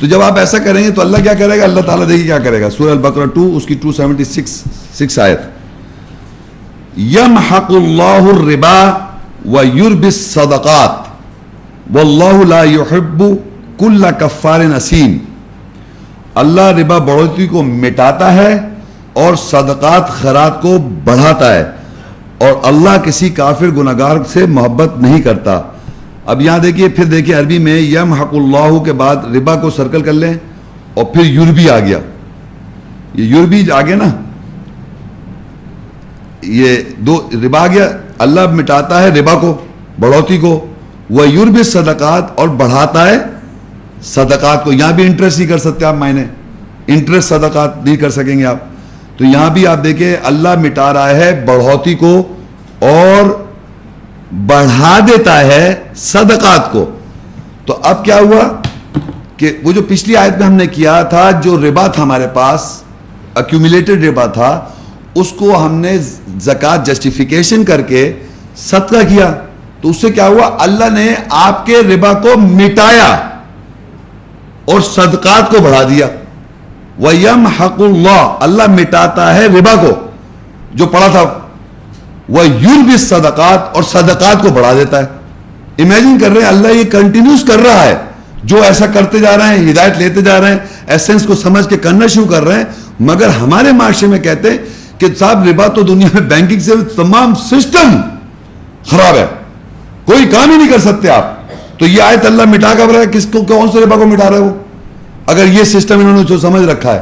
تو جب آپ ایسا کریں گے تو اللہ کیا کرے گا؟ اللہ تعالیٰ دیکھیے کیا کرے گا. سورہ البقرہ 2 اس کی 276 آیت. یمحق اللہ الربا ویربی الصدقات واللہ لا يحب کل کفار اثیم. اللہ ربا بڑھوتی کو مٹاتا ہے اور صدقات خیرات کو بڑھاتا ہے، اور اللہ کسی کافر گناہگار سے محبت نہیں کرتا. اب یہاں دیکھیے، پھر دیکھیے عربی میں یمحق اللہ کے بعد ربا کو سرکل کر لیں اور پھر یوربی آ گیا. یہ یوربی آ گیا نا، یہ دو ربا آ گیا. اللہ مٹاتا ہے ربا کو، بڑھوتی کو، وہ یوربی صدقات، اور بڑھاتا ہے صدقات کو. یہاں بھی انٹرسٹ نہیں کر سکتے آپ، معنی انٹرسٹ صدقات نہیں کر سکیں گے آپ. تو یہاں بھی آپ دیکھیں اللہ مٹا رہا ہے بڑھوتی کو اور بڑھا دیتا ہے صدقات کو. تو اب کیا ہوا کہ وہ جو پچھلی آیت میں ہم نے کیا تھا، جو ربا تھا ہمارے پاس، ایکومولیٹڈ ربا تھا، اس کو ہم نے زکوٰۃ جسٹیفیکیشن کر کے صدقہ کیا. تو اس سے کیا ہوا؟ اللہ نے آپ کے ربا کو مٹایا اور صدقات کو بڑھا دیا. وَيَمْحَقُ اللَّهُ، اللہ مٹاتا ہے ربا کو جو پڑا تھا، وَيُرْبِي الصَّدَقَاتِ، اور صدقات کو بڑھا دیتا ہے. امیجن کر رہے ہیں اللہ یہ کنٹینیوس کر رہا ہے، جو ایسا کرتے جا رہے ہیں، ہدایت لیتے جا رہے ہیں، ایسنس کو سمجھ کے کرنا شروع کر رہے ہیں. مگر ہمارے معاشرے میں کہتے ہیں کہ صاحب ربا تو دنیا میں بینکنگ سے تمام سسٹم خراب ہے، کوئی کام ہی نہیں کر سکتے آپ. تو یہ آیت اللہ مٹا کر رہا ہے، کس کو، کون سے ربا کو مٹا رہے ہو؟ اگر یہ سسٹم انہوں نے جو سمجھ رکھا ہے،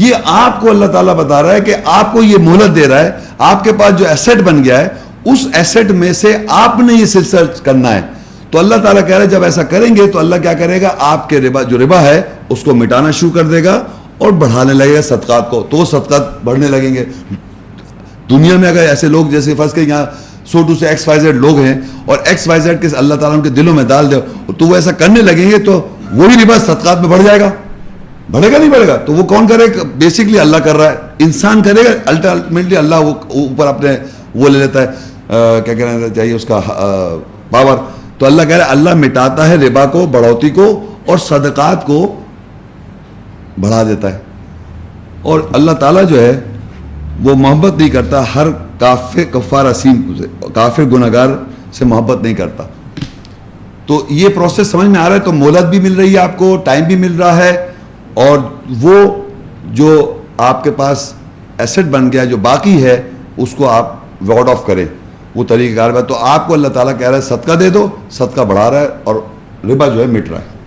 یہ آپ کو اللہ تعالیٰ بتا رہا ہے کہ آپ کو یہ مہلت دے رہا ہے. آپ کے پاس جو ایسٹ بن گیا ہے، اس ایسٹ میں سے آپ نے یہ سلسلہ کرنا ہے. تو اللہ تعالیٰ کہہ رہا ہے جب ایسا کریں گے تو اللہ کیا کرے گا؟ آپ کے ربا، جو ربا ہے اس کو مٹانا شروع کر دے گا اور بڑھانے لگے گا صدقات کو. تو وہ صدقات بڑھنے لگیں گے. دنیا میں اگر ایسے لوگ، جیسے فرض کریں یہاں 100 سے XYZ لوگ ہیں، اور XYZ کے اللہ تعالیٰ ان کے دلوں میں ڈال دے تو وہ ایسا کرنے لگیں گے، تو وہی ربا صدقات میں بڑھ جائے گا. بڑھے گا نہیں بڑھے گا؟ تو وہ کون کرے گا؟ بیسکلی اللہ کر رہا ہے. انسان کرے گا، الٹیمیٹلی اللہ وہ اوپر اپنے وہ لے لیتا ہے، کیا کہنا چاہیے اس کا، پاور. تو اللہ کہہ رہا ہے اللہ مٹاتا ہے ربا کو، بڑھوتی کو، اور صدقات کو بڑھا دیتا ہے. اور اللہ تعالیٰ جو ہے وہ محبت نہیں کرتا ہر کفار اسیم سے، کافر گناہگار سے محبت نہیں کرتا. تو یہ پروسیس سمجھ میں آ رہا ہے. تو مہلت بھی مل رہی ہے آپ کو، ٹائم بھی مل رہا ہے، اور وہ جو آپ کے پاس ایسٹ بن گیا جو باقی ہے اس کو آپ وارڈ آف کریں، وہ طریقہ کار ہے. تو آپ کو اللہ تعالیٰ کہہ رہا ہے صدقہ دے دو، صدقہ بڑھا رہا ہے اور ربا جو ہے مٹ رہا ہے.